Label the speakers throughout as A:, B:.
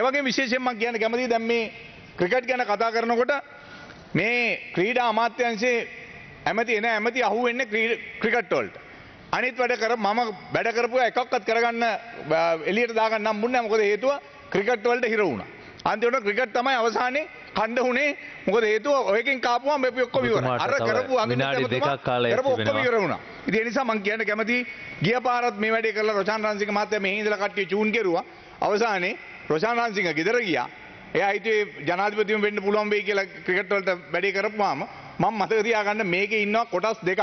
A: ඒ වගේම විශේෂයෙන් මම කියන්න කැමතියි දැන් මේ ක්‍රිකට් ගැන කතා කරනකොට මේ ක්‍රීඩා අමාත්‍යාංශයේ ඇමති අහුවෙන්නේ ක්‍රිකට් වලට. අනිත් වැඩ කර මම වැඩ කරපුවා එකක්වත් කරගන්න එළියට දාගන්න හම්බුන්නේ නැහැ. මොකද හේතුව ක්‍රිකට් වලට හිර වුණා. අන්තිමට ක්‍රිකට් තමයි අවසානයේ කණ්ඩ වුණේ. මොකද හේතුව ඔයකින් කාපුවම අපි ඔක්කොම ඉවරයි. අර කරපු
B: විනාඩි දෙකක් කාලයක්
A: ඔක්කොම ඉවර වුණා. ඉතින් ඒ නිසා මම කියන්න කැමතියි ගිය පාරත් මේ වැඩේ කරලා රොෂාන් රන්සිංහ මහත්තයා මෙහි ඉඳලා කට්ටිය චූන් කෙරුවා. අවසානයේ රොෂාන් රන්සිංහ ගෙදර ගියා. එයා හිතුවේ ජනාධිපතිතුම වෙන්න පුළුවන් වෙයි කියලා ක්‍රිකට් වලට වැඩේ කරපුවාම මම මතක තියාගන්න මේකේ ඉන්නවා කොටස් දෙකක්.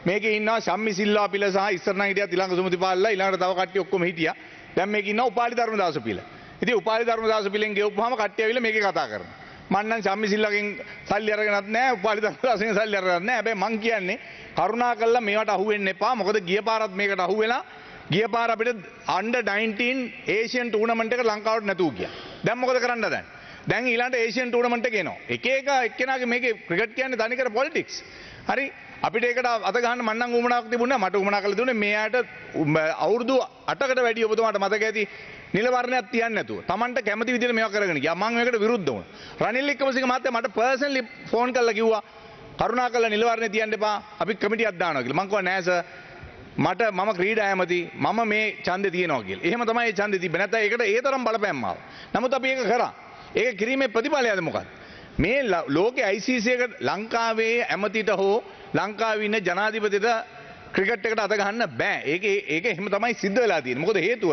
A: මේකේ ඉන්නවා ශම්මි සිල්වා පිළ සහ ඉස්සර නම් හිටියා තිලංග සුමතිපාලලා ඊළඟට තව කට්ටිය ඔක්කොම හිටියා. දැන් මේකේ ඉන්නවා උපාලි ධර්මදාස පිළ. ඉතින් උපාලි ධර්මදාස පිළෙන් ගෙවපුවාම කට්ටිය ඇවිල්ලා මේකේ කතා කරනවා. මම නම් ශම්මි සිල්වාගෙන් සල්ලි අරගෙනත් නැහැ උපාලි ධර්මදාසගෙන් සල්ලි අරගෙනත් නැහැ. හැබැයි මං කියන්නේ කරුණාකරලා මේවට අහු වෙන්න එපා. මොකද ගිය පාරත් මේකට අහු වෙලා ගිය පාර අපිට අන්ඩර් 19 ඒෂියන් ටූර්නමන්ට් එක ලංකාවට නැතුව ගියා. දැන් මොකද කරන්න දැන්? දැන් ඊළඟට ඒෂියන් ටූර්නමන්ට් එක එනවා. එක එක්කෙනාගේ මේකේ ක්‍රිකට් කියන්නේ තනිකර පොලිටික්ස්. හරි අපිට ඒකට අත ගහන්න මම නම් උමනාවක් තිබුණේ නැහැ. මට උමනා කරලා දුන්නේ මෙයාට අවුරුදු 8කට වැඩි ඔබතුමාට මතක ඇති නිල වර්ණයක් තියන්නේ නැතුව. Tamanට කැමති විදිහට මේවා කරගෙන ගියා. මම මේකට විරුද්ධ වුණා. රනිල් වික්‍රමසිංහ මහත්තයා මට පර්සනලි ෆෝන් කරලා කිව්වා කරුණාකරලා නිල වර්ණේ තියන්න එපා. අපි කමිටියක් දානවා කියලා. මම කිව්වා නෑ සර්. මම ක්‍රීඩා ඇමති මම මේ ඡන්දේ තියනවා කියලා. එහෙම තමයි ඒ ඡන්දේ තිබ්බේ. නැත්නම් ඒකට ඒ තරම් බලපෑම් ආවා. නමුත් අපි ඒක කරා. ඒක කිරීමේ ප්‍රතිඵලයද මොකක්ද? මේ ලෝකේ ICC එක ලංකාවේ ඇමතිට හෝ ලංකාවේ ඉන්න ජනාධිපතිට ක්‍රිකට් එකට අත ගහන්න බෑ. ඒක එහෙම තමයි සිද්ධ වෙලා තියෙන්නේ. මොකද හේතුව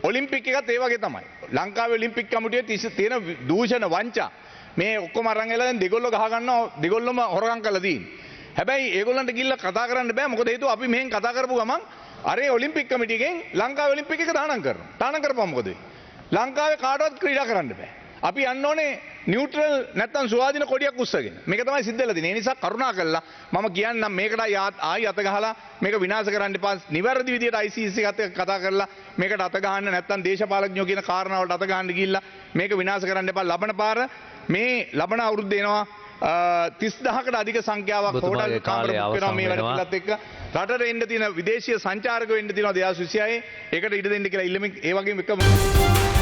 A: ඔලිම්පික් එකත් ඒ වගේ තමයි. ලංකාවේ ඔලිම්පික් කමිටුවේ තියෙන දූෂණ වංචා මේ ඔක්කොම අරන් එලා දැන් දෙගොල්ලෝ ගහ ගන්නවා. දෙගොල්ලොම හොරගම් කරලා තියෙන්නේ. හැබැයි ඒගොල්ලන්ට ගිහිල්ලා කතා කරන්න බෑ. මොකද හේතුව අපි මෙහෙන් කතා කරපු ගමන් අරේ ඔලිම්පික් කමිටියගෙන් ලංකාවේ ඔලිම්පික් එක දානම් කරනවා. දානම් කරපුවා මොකද වෙන්නේ? ලංකාවේ කාටවත් ක්‍රීඩා කරන්න බෑ. අපි යන්න ඕනේ නියුට්‍රල් නැත්තම් ස්වාධීන කොඩියක් උස්සගෙන. මේක තමයි සිද්ධ වෙලා තියෙන්නේ. ඒ නිසා කරුණා කළා මම කියන්නම් මේකට ආයි අත ගහලා මේක විනාශ කරන්න එපා. නිවැරදි විදියට ICC එකත් කතා කරලා මේකට අත ගහන්න නැත්තම් දේශපාලඥයෝ කියන කාරණාවලට අත ගහන්න ගිහිල්ලා මේක විනාශ කරන්න එපා. ලබන පාර මේ ලබන අවුරුද්ද එනවා 30000කට අධික සංඛ්‍යාවක් හෝටල් කාමර බුක් කරනවා මේ වැඩ පිළිලත් එක්ක. රටට එන්න තියෙන විදේශීය සංචාරකයෝ එන්න තියෙනවා 2026. ඒකට ඉඩ දෙන්න කියලා ඉල්ලමින් ඒ වගේම එක